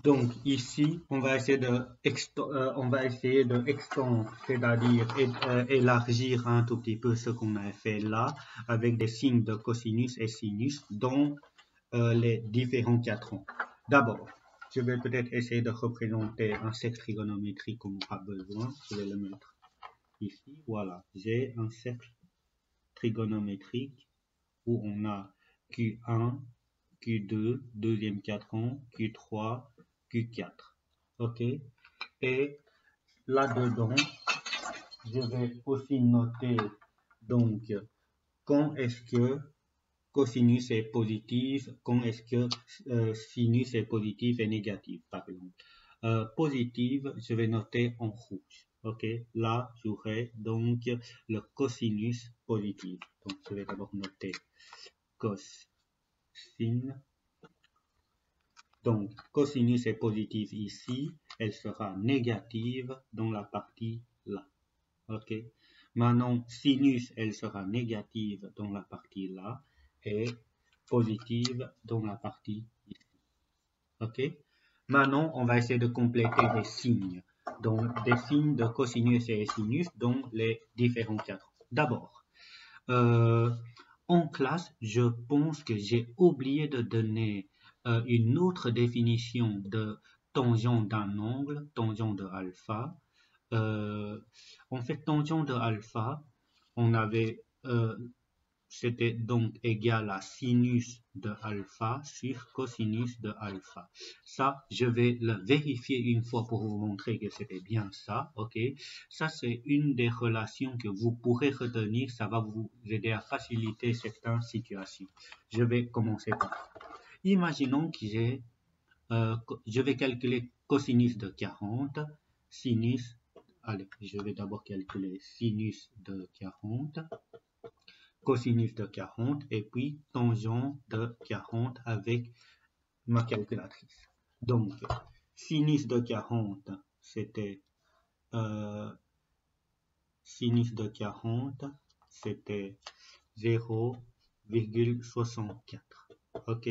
Donc ici, on va essayer de extendre, c'est-à-dire élargir un tout petit peu ce qu'on a fait là, avec des signes de cosinus et sinus dans les différents quadrants. D'abord, je vais peut-être essayer de représenter un cercle trigonométrique qu'on aura besoin. Je vais le mettre ici. Voilà, j'ai un cercle trigonométrique où on a Q1, Q2, deuxième quadrant, Q3, Q4. OK? Et là-dedans, je vais aussi noter donc quand est-ce que cosinus est positif, quand est-ce que sinus est positif et négatif, par exemple. Positive, je vais noter en rouge. OK? Là, j'aurai donc le cosinus positif. Donc, je vais d'abord noter cos, sin. Donc, cosinus est positive ici, elle sera négative dans la partie là. OK? Maintenant, sinus, elle sera négative dans la partie là et positive dans la partie ici. OK? Maintenant, on va essayer de compléter des signes. Donc, des signes de cosinus et sinus dans les différents cadres. D'abord, en classe, je pense que j'ai oublié de donner une autre définition de tangent d'un angle, tangent de alpha. En fait, tangent de alpha, on avait, c'était donc égal à sinus de alpha sur cosinus de alpha. Ça, je vais le vérifier une fois pour vous montrer que c'était bien ça, ok? Ça, c'est une des relations que vous pourrez retenir, ça va vous aider à faciliter certaines situations. Je vais commencer par. Imaginons que je vais calculer cosinus de 40, sinus, allez, je vais d'abord calculer sinus de 40, cosinus de 40 et puis tangent de 40 avec ma calculatrice. Donc, sinus de 40, c'était sinus de 40, c'était 0,64. OK?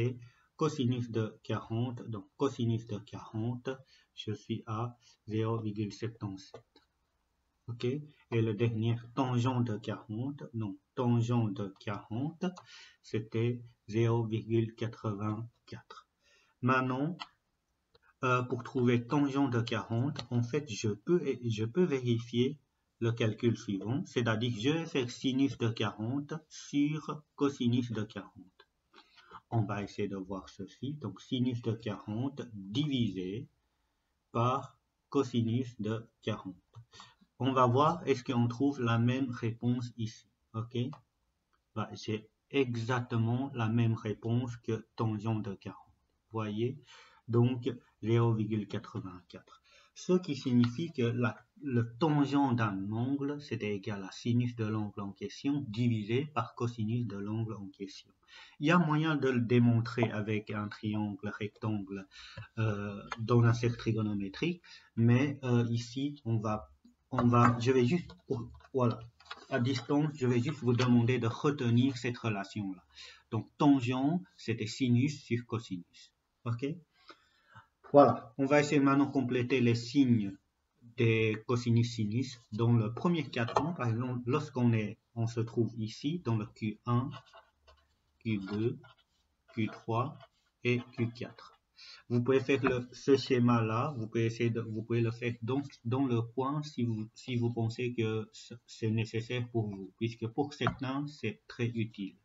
Cosinus de 40, donc cosinus de 40, je suis à 0,77. OK? Et le dernier, tangent de 40, donc tangent de 40, c'était 0,84. Maintenant, pour trouver tangent de 40, en fait, je peux vérifier le calcul suivant, c'est-à-dire que je vais faire sinus de 40 sur cosinus de 40. On va essayer de voir ceci. Donc, sinus de 40 divisé par cosinus de 40. On va voir, est-ce qu'on trouve la même réponse ici, ok? Bah, j'ai exactement la même réponse que tangent de 40, voyez? Donc, 0,84. Ce qui signifie que le tangent d'un angle, c'était égal à sinus de l'angle en question, divisé par cosinus de l'angle en question. Il y a moyen de le démontrer avec un triangle rectangle dans un cercle trigonométrique, mais ici, je vais juste, voilà, à distance, je vais juste vous demander de retenir cette relation-là. Donc, tangent, c'était sinus sur cosinus. OK? Voilà, on va essayer maintenant de compléter les signes des cosinus-sinus. Dans le premier quadrant, par exemple, on se trouve ici, dans le Q1, Q2, Q3 et Q4. Vous pouvez faire ce schéma-là, vous pouvez le faire dans le coin si vous pensez que c'est nécessaire pour vous, puisque pour certains, c'est très utile.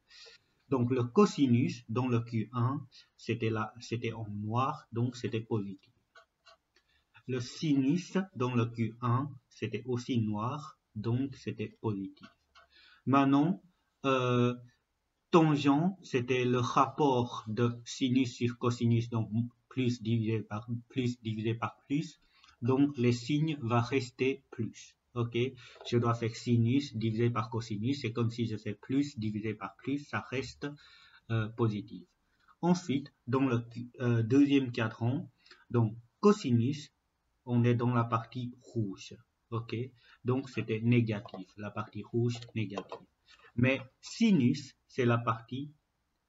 Donc, le cosinus dans le Q1, c'était en noir, donc c'était positif. Le sinus dans le Q1, c'était aussi noir, donc c'était positif. Maintenant, tangent, c'était le rapport de sinus sur cosinus, donc plus divisé par plus. Donc, les signes vont rester plus. OK? Je dois faire sinus divisé par cosinus. C'est comme si je fais plus divisé par plus. Ça reste positif. Ensuite, dans le deuxième quadrant, donc cosinus, on est dans la partie rouge. OK? Donc, c'était négatif. La partie rouge, négative. Mais sinus, c'est la partie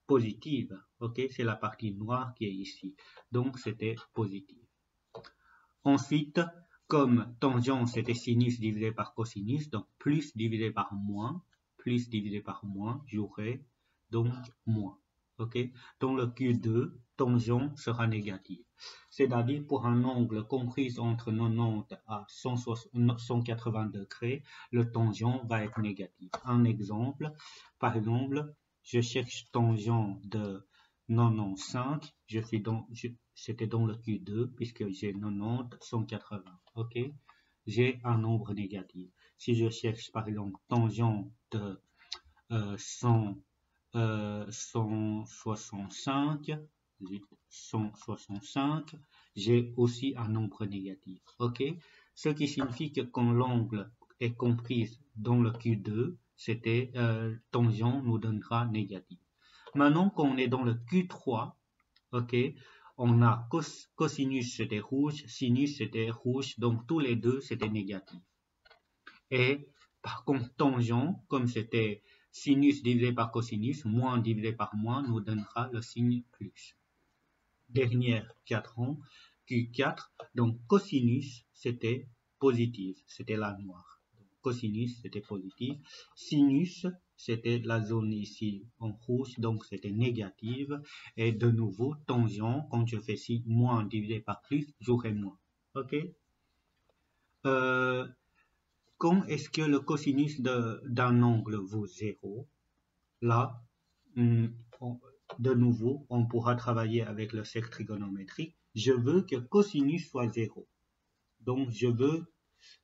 positive, ok? C'est la partie noire qui est ici. Donc, c'était positif. Ensuite, comme tangent c'était sinus divisé par cosinus, donc plus divisé par moins, j'aurai donc moins. Ok, dans le Q2, tangent sera négative. C'est-à-dire pour un angle compris entre 90 à 180 degrés, le tangent va être négatif. Un exemple, par exemple, je cherche tangent de 95, c'était dans le Q2 puisque j'ai 90, 180. Ok, j'ai un nombre négatif. Si je cherche par exemple tangent de 165, j'ai aussi un nombre négatif. Ok, ce qui signifie que quand l'angle est compris dans le Q2, c'était tangent nous donnera négatif. Maintenant qu'on est dans le Q3, ok, on a cosinus c'était rouge, sinus c'était rouge, donc tous les deux c'était négatif. Et par contre, tangent, comme c'était sinus divisé par cosinus, moins divisé par moins, nous donnera le signe plus. Dernière 4 ans, Q4, donc cosinus, c'était positif, c'était la noire. Donc, cosinus, c'était positif. Sinus, c'était la zone ici en rouge, donc c'était négative. Et de nouveau, tangent, quand je fais ci, moins divisé par plus, j'aurai moins. Ok? Quand est-ce que le cosinus d'un angle vaut 0? Là, de nouveau, on pourra travailler avec le cercle trigonométrique. Je veux que cosinus soit 0. Donc, je veux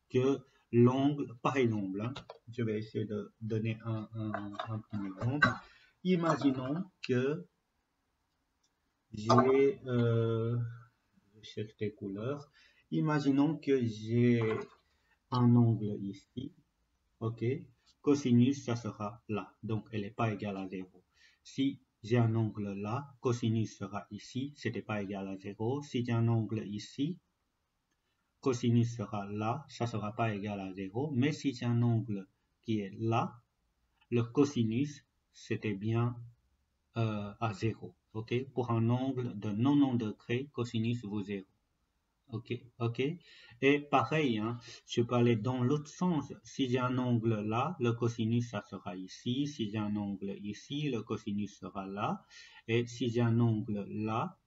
que l'angle, par exemple, hein, je vais essayer de donner un petit exemple. Imaginons que j'ai, je cherche des couleurs. Imaginons que j'ai un angle ici. Ok, cosinus, ça sera là, donc elle n'est pas égale à 0. Si j'ai un angle là, cosinus sera ici, ce n'est pas égal à 0. Si j'ai un angle ici, cosinus sera là, ça ne sera pas égal à 0. Mais si j'ai un angle qui est là, le cosinus, c'était bien à 0. Ok, pour un angle de 90 degrés, cosinus vaut 0. Ok, ok. Et pareil, hein, je peux aller dans l'autre sens. Si j'ai un angle là, le cosinus, ça sera ici. Si j'ai un angle ici, le cosinus sera là. Et si j'ai un angle là,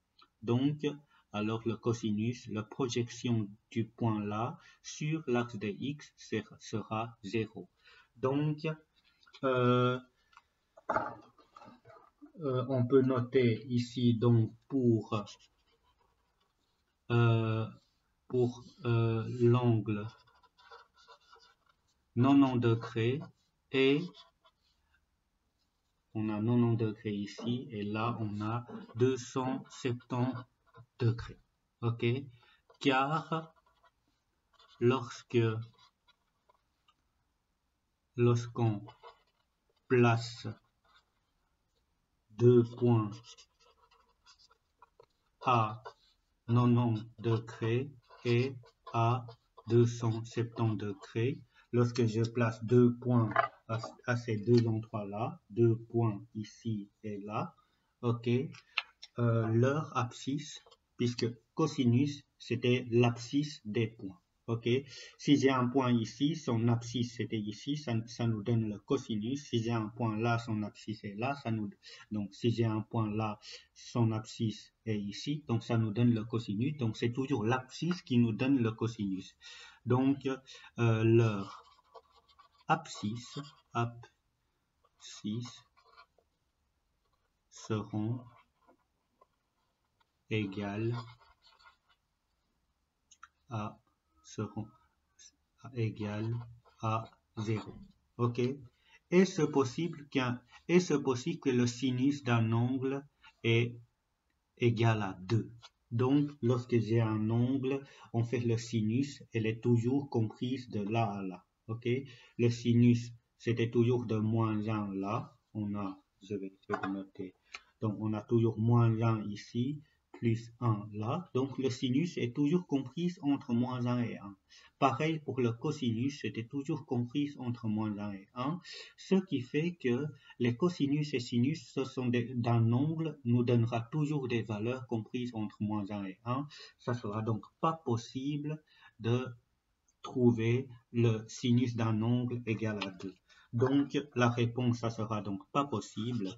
donc, alors le cosinus, la projection du point là sur l'axe de x sera 0. Donc, on peut noter ici, donc, pour l'angle 90 degrés et on a 90 degrés ici et là on a 270 degrés. Ok, car lorsqu'on place deux points à 90 degrés et à 270 degrés, lorsque je place deux points à ces deux endroits-là, deux points ici et là, ok, leur abscisse, puisque cosinus, c'était l'abscisse des points. Ok, si j'ai un point ici, son abscisse c'était ici, ça nous donne le cosinus. Si j'ai un point là, son abscisse est là, donc si j'ai un point là, son abscisse est ici, donc ça nous donne le cosinus. Donc c'est toujours l'abscisse qui nous donne le cosinus. Donc leur abscisse seront égales à 0. Ok, est-ce possible que le sinus d'un angle est égal à 2? Donc, lorsque j'ai un angle, on fait le sinus, elle est toujours comprise de là à là. Ok, le sinus, c'était toujours de moins 1 là. Je vais noter. Donc, on a toujours moins 1 ici, plus 1 là. Donc le sinus est toujours compris entre moins 1 et 1. Pareil pour le cosinus, c'était toujours compris entre moins 1 et 1. Ce qui fait que les cosinus et sinus, ce sont d'un angle, nous donnera toujours des valeurs comprises entre moins 1 et 1. Ça sera donc pas possible de trouver le sinus d'un angle égal à 2. Donc la réponse, ça sera donc pas possible,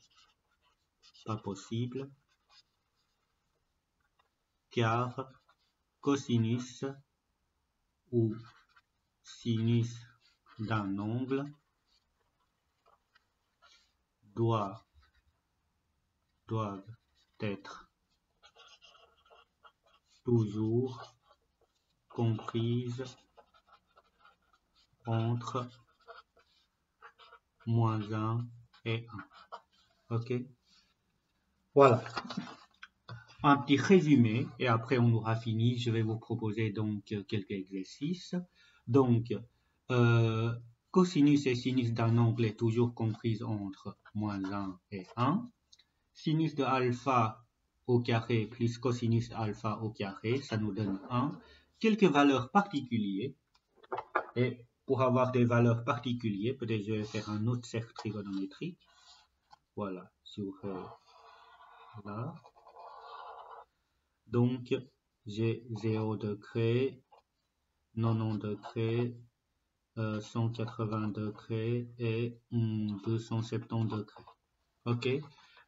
car cosinus ou sinus d'un angle doivent être toujours comprises entre moins 1 et 1. Ok? Voilà. Un petit résumé, et après on aura fini. Je vais vous proposer donc quelques exercices. Donc, cosinus et sinus d'un angle est toujours comprise entre moins 1 et 1. Sinus de alpha au carré plus cosinus alpha au carré, ça nous donne 1. Quelques valeurs particulières. Et pour avoir des valeurs particulières, peut-être je vais faire un autre cercle trigonométrique. Voilà, sur là. Donc, j'ai 0 degrés, 90 degrés, 180 degrés et 270 degrés. Ok?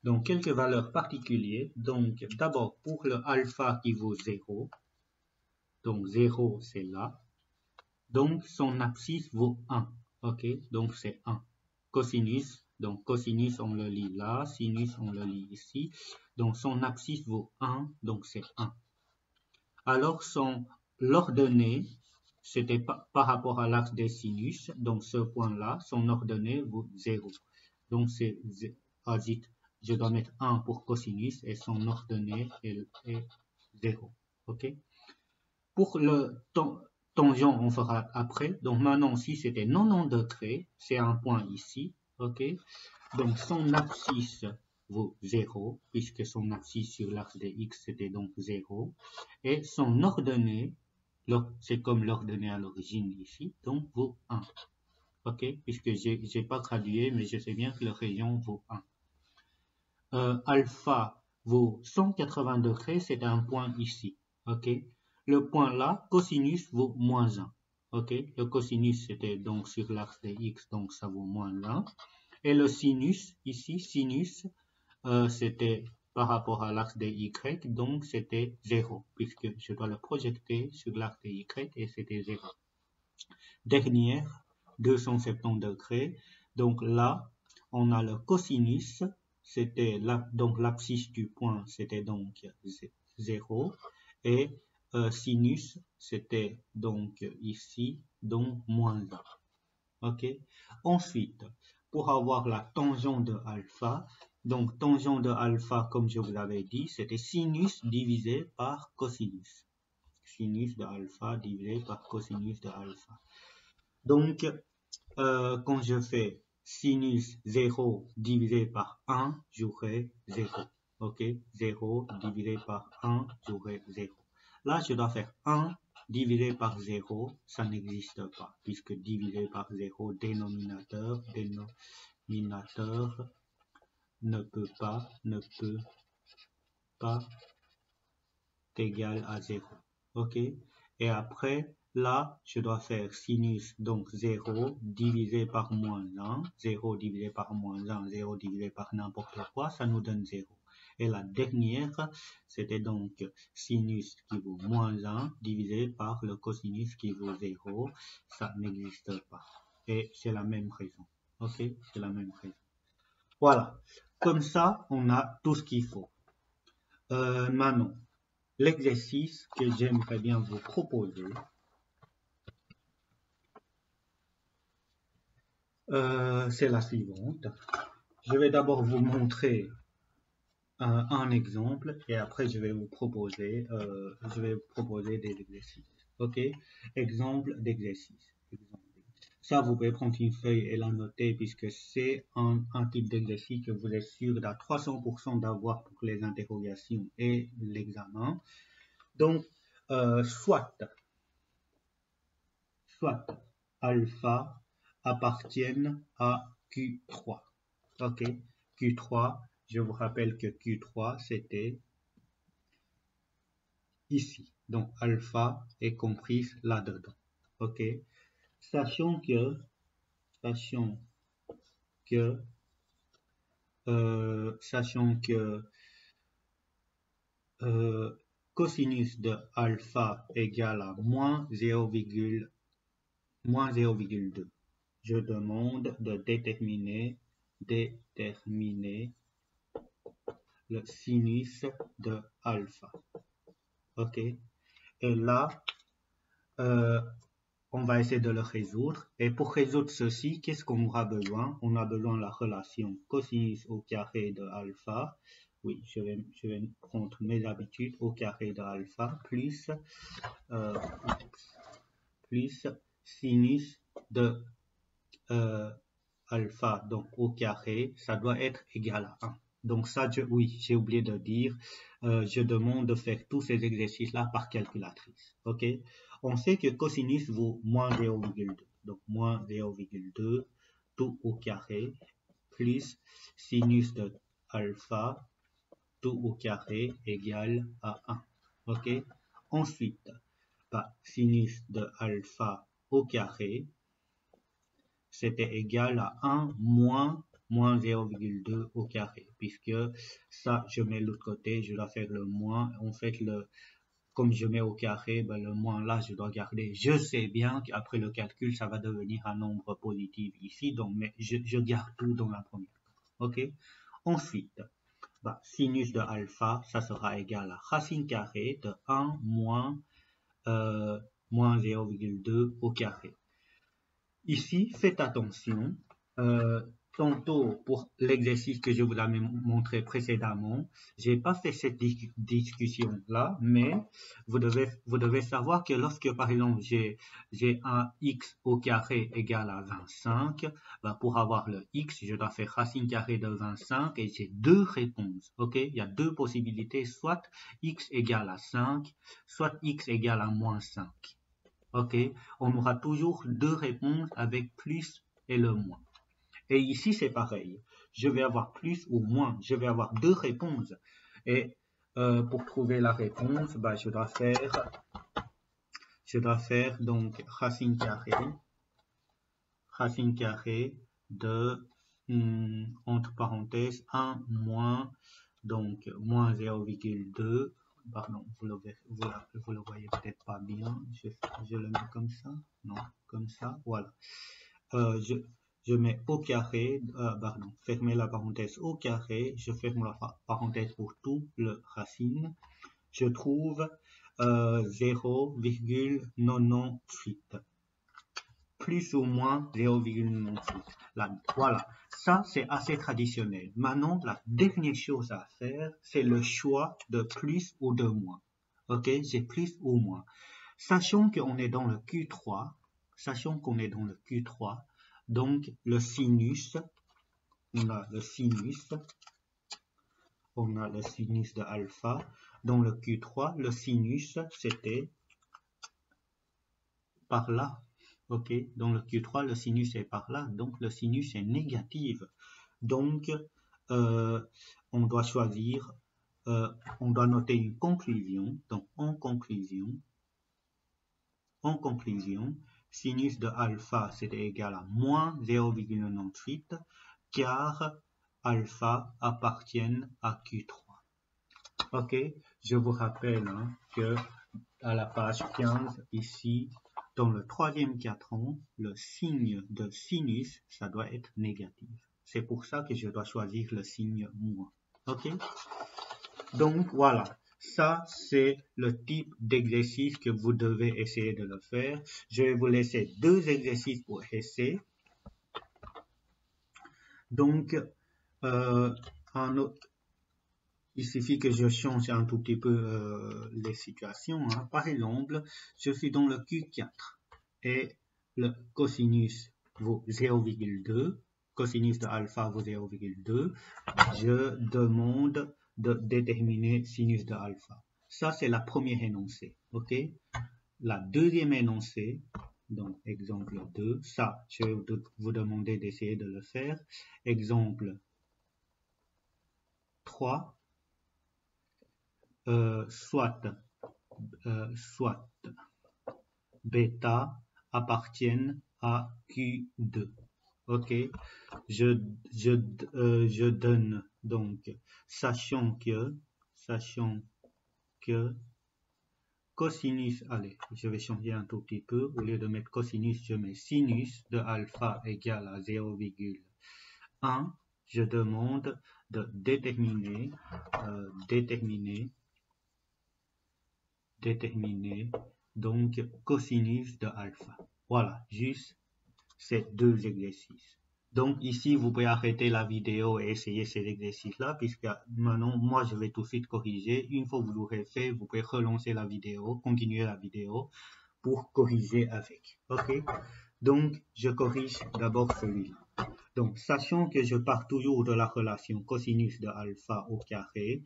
Donc, quelques valeurs particulières. Donc, d'abord, pour le alpha qui vaut 0, donc 0, c'est là. Donc, son abscisse vaut 1. Ok? Donc, c'est 1. Cosinus, donc cosinus, on le lit là. Sinus, on le lit ici. Donc, son abscisse vaut 1. Donc, c'est 1. Alors, l'ordonnée, c'était par rapport à l'axe des sinus. Donc, ce point-là, son ordonnée vaut 0. Donc, c'est, je dois mettre 1 pour cosinus et son ordonnée est 0. Ok? Pour le tangent, on fera après. Donc, maintenant, si c'était 90 degrés, c'est un point ici. Ok? Donc, son abscisse vaut 0, puisque son abscisse sur l'axe des x, c'était donc 0. Et son ordonnée, c'est comme l'ordonnée à l'origine ici, donc vaut 1. Ok? Puisque je n'ai pas gradué, mais je sais bien que le rayon vaut 1. Alpha vaut 180 degrés, c'est un point ici. Ok? Le point là, cosinus vaut moins 1. Ok? Le cosinus, c'était donc sur l'axe des x, donc ça vaut moins 1. Et le sinus, ici, sinus, c'était par rapport à l'axe des y, donc c'était 0, puisque je dois le projeter sur l'axe des y et c'était 0. Dernière, 270 degrés. Donc là, on a le cosinus, c'était donc l'abscisse du point, c'était donc 0. Et sinus, c'était donc ici, donc moins 1. Ok? Ensuite, pour avoir la tangente de alpha, donc tangente de alpha, comme je vous l'avais dit, c'était sinus divisé par cosinus. Sinus de alpha divisé par cosinus de alpha. Donc, quand je fais sinus 0 divisé par 1, j'aurai 0. Ok? 0 divisé par 1, j'aurai 0. Là, je dois faire 1 divisé par 0, ça n'existe pas, puisque divisé par 0, dénominateur ne peut pas égal à 0. Ok? Et après, là, je dois faire sinus, donc 0 divisé par moins 1, 0 divisé par moins 1, 0 divisé par n'importe quoi, ça nous donne 0. Et la dernière, c'était donc sinus qui vaut moins 1 divisé par le cosinus qui vaut 0. Ça n'existe pas. Et c'est la même raison. Ok? C'est la même raison. Voilà. Comme ça, on a tout ce qu'il faut. Maintenant, l'exercice que j'aimerais bien vous proposer, c'est la suivante. Je vais d'abord vous montrer un exemple et après je vais vous proposer, des exercices. Ok? Exemple d'exercice. Ça, vous pouvez prendre une feuille et la noter puisque c'est un type d'exercice que vous êtes sûr d'à 300% d'avoir pour les interrogations et l'examen. Donc, soit alpha appartiennent à Q3. Ok, Q3, je vous rappelle que Q3, c'était ici. Donc, alpha est comprise là-dedans. Ok, sachant que cosinus de alpha égale à moins 0,2. Je demande de déterminer le sinus de alpha. Ok, et là, on va essayer de le résoudre. Et pour résoudre ceci, qu'est-ce qu'on aura besoin? On a besoin de la relation cosinus au carré de alpha. Oui, je vais prendre mes habitudes au carré de alpha plus sinus de alpha, donc au carré, ça doit être égal à 1. Donc ça, oui, j'ai oublié de dire, je demande de faire tous ces exercices-là par calculatrice. Ok, on sait que cosinus vaut moins 0,2. Donc moins 0,2 tout au carré plus sinus de alpha tout au carré égale à 1. Ok, ensuite, sinus de alpha au carré, c'était égal à 1 moins 0,2 au carré, puisque ça, je mets l'autre côté, je dois faire le moins. En fait, comme je mets au carré, le moins là, je dois garder. Je sais bien qu'après le calcul, ça va devenir un nombre positif ici, donc mais je garde tout dans la première. Ok. Ensuite, sinus de alpha, ça sera égal à racine carrée de 1 moins 0,2 au carré. Ici, faites attention, tantôt pour l'exercice que je vous avais montré précédemment, j'ai pas fait cette discussion-là, mais vous devez savoir que lorsque, par exemple, j'ai un x au carré égal à 25, pour avoir le x, je dois faire racine carrée de 25 et j'ai deux réponses, ok? Il y a deux possibilités, soit x égale à 5, soit x égale à moins 5. Ok, on aura toujours deux réponses avec plus et le moins. Et ici, c'est pareil. Je vais avoir plus ou moins. Je vais avoir deux réponses. Et pour trouver la réponse, je dois faire donc racine carrée de, entre parenthèses, 1 moins, donc moins 0,2. Pardon, vous le voyez peut-être pas bien. Je le mets comme ça. Non, comme ça. Voilà. Je mets au carré, fermez la parenthèse au carré. Je ferme la parenthèse pour tout le racine. Je trouve 0,98. Plus ou moins 0,98. Voilà, ça c'est assez traditionnel. Maintenant, la dernière chose à faire, c'est le choix de plus ou de moins. Ok, j'ai plus ou moins. Sachant qu'on est dans le Q3, donc le sinus, on a le sinus de alpha. Dans le Q3, le sinus, c'était par là. Ok, dans le Q3, le sinus est par là, donc le sinus est négatif. Donc, on doit choisir, on doit noter une conclusion. Donc, en conclusion, sinus de alpha, c'est égal à moins 0,98, car alpha appartient à Q3. Ok, je vous rappelle que à la page 15, ici, dans le troisième quadrant, le signe de sinus, ça doit être négatif. C'est pour ça que je dois choisir le signe moins. Ok? Donc, voilà. Ça, c'est le type d'exercice que vous devez essayer de le faire. Je vais vous laisser deux exercices pour essayer. Donc, il suffit que je change un tout petit peu les situations. Par exemple, je suis dans le Q4 et le cosinus vaut 0,2, cosinus de alpha vaut 0,2, je demande de déterminer sinus de alpha. Ça, c'est la première énoncée, ok? La deuxième énoncée, donc exemple 2, ça, je vais vous demander d'essayer de le faire. Exemple 3, soit bêta appartiennent à Q2. Ok, je donne donc, sachant que cosinus, allez, je vais changer un tout petit peu, au lieu de mettre cosinus, je mets sinus de alpha égale à 0,1, je demande de déterminer donc cosinus de alpha. Voilà, juste ces deux exercices. Donc ici, vous pouvez arrêter la vidéo et essayer ces exercices-là, puisque maintenant, moi, je vais tout de suite corriger. Une fois que vous l'aurez fait, vous pouvez relancer la vidéo, continuer la vidéo pour corriger avec. Ok? Donc, je corrige d'abord celui-là. Donc, sachant que je pars toujours de la relation cosinus de alpha au carré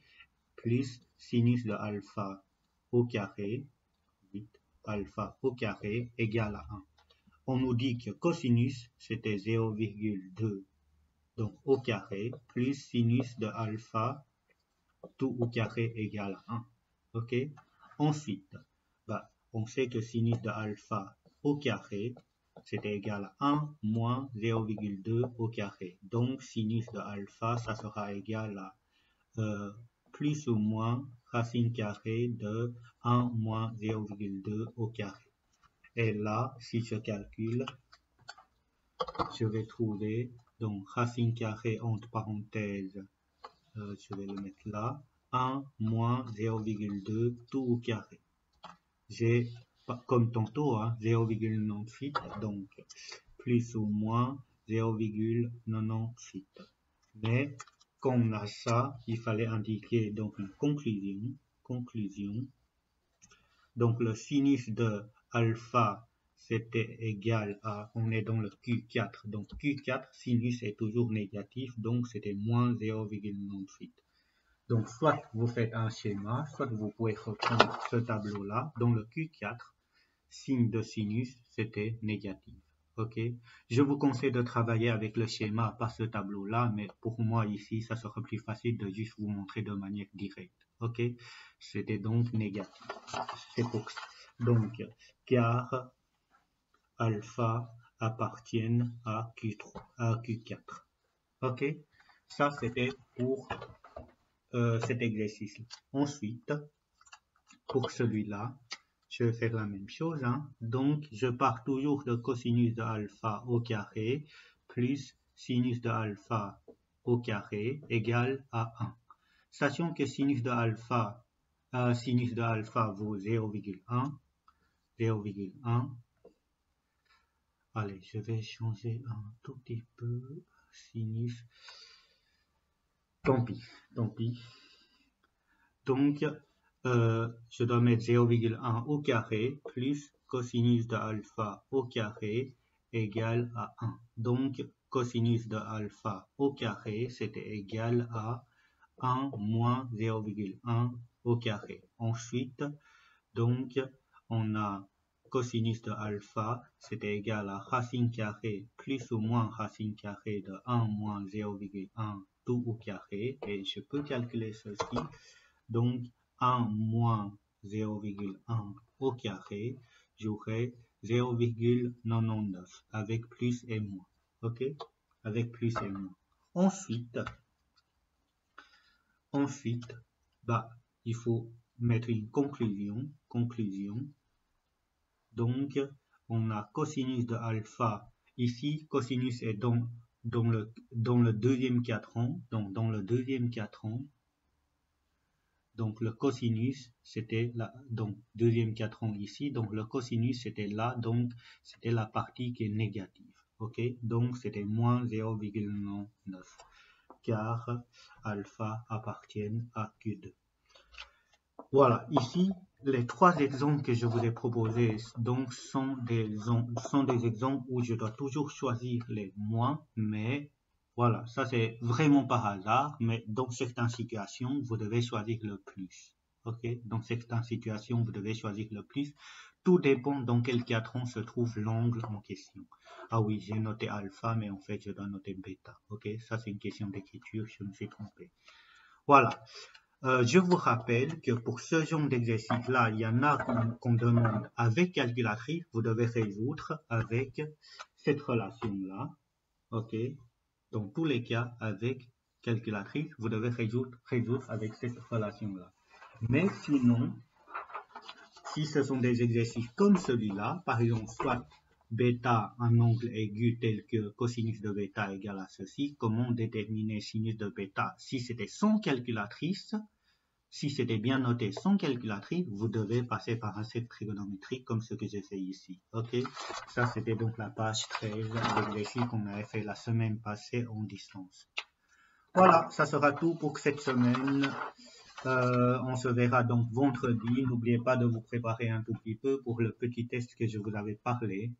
plus sinus de alpha au carré, 8 alpha au carré égale à 1. On nous dit que cosinus, c'était 0,2, donc au carré, plus sinus de alpha, tout au carré égale à 1. Ok? Ensuite, on sait que sinus de alpha au carré, c'était égal à 1 moins 0,2 au carré. Donc, sinus de alpha, ça sera égal à plus ou moins racine carrée de 1 moins 0,2 au carré. Et là, si je calcule, je vais trouver donc racine carrée entre parenthèses, je vais le mettre là, 1 moins 0,2 tout au carré. J'ai, comme tantôt, 0,98, donc plus ou moins 0,98. Mais comme on a ça, il fallait indiquer donc une conclusion. Donc le sinus de alpha, c'était égal à, on est dans le Q4, donc Q4, sinus est toujours négatif, donc c'était moins 0,98. Donc soit vous faites un schéma, soit vous pouvez reprendre ce tableau-là. Dans le Q4, signe de sinus, c'était négatif. Ok, je vous conseille de travailler avec le schéma, pas ce tableau-là, mais pour moi ici, ça sera plus facile de juste vous montrer de manière directe. Ok, c'était donc négatif. C'est pour ça. Donc, car alpha appartiennent à Q4. Ok, ça c'était pour cet exercice. Ensuite, pour celui-là, je vais faire la même chose. Donc, je pars toujours de cosinus de alpha au carré plus sinus de alpha au carré égale à 1. Sachant que sinus de alpha vaut 0,1. Allez, je vais changer un tout petit peu. Sinus. Tant pis. Donc, je dois mettre 0,1 au carré plus cosinus de alpha au carré égale à 1. Donc, cosinus de alpha au carré, c'était égal à 1 moins 0,1 au carré. Ensuite, donc, on a cosinus de alpha, c'était égal à racine carrée plus ou moins racine carrée de 1 moins 0,1 tout au carré. Et je peux calculer ceci. Donc, 1 moins 0,1 au carré, j'aurai 0,99 avec plus et moins. Ok? Avec plus et moins. Ensuite, il faut mettre une conclusion. Donc, on a cosinus de alpha. Ici, cosinus est dans le deuxième quadrant. Donc, dans le deuxième quadrant, donc le cosinus, c'était là, donc deuxième quadrant ici, donc le cosinus c'était là, donc c'était la partie qui est négative, ok, donc c'était moins 0,99, car alpha appartient à Q2. Voilà, ici, Les trois exemples que je vous ai proposés donc sont des exemples où je dois toujours choisir les moins, mais voilà, ça c'est vraiment par hasard, mais dans certaines situations, vous devez choisir le plus. Ok, dans certaines situations, vous devez choisir le plus. Tout dépend dans quel cadran se trouve l'angle en question. Ah oui, j'ai noté alpha, mais en fait, je dois noter bêta. Ok, ça c'est une question d'écriture, je me suis trompé. Voilà. Je vous rappelle que pour ce genre d'exercice-là, il y en a qu'on demande avec calculatrice, vous devez résoudre avec cette relation-là. OK? Dans tous les cas, avec calculatrice, vous devez résoudre avec cette relation-là. Mais sinon, si ce sont des exercices comme celui-là, par exemple, soit bêta un angle aigu tel que cosinus de bêta égale à ceci, comment déterminer sinus de bêta si c'était sans calculatrice? Si c'était bien noté sans calculatrice, vous devez passer par un set trigonométrique comme ce que j'ai fait ici. Ok, ça c'était donc la page 13 de l'exercice qu'on avait fait la semaine passée en distance. Voilà, ça sera tout pour cette semaine. On se verra donc vendredi. N'oubliez pas de vous préparer un tout petit peu pour le petit test que je vous avais parlé.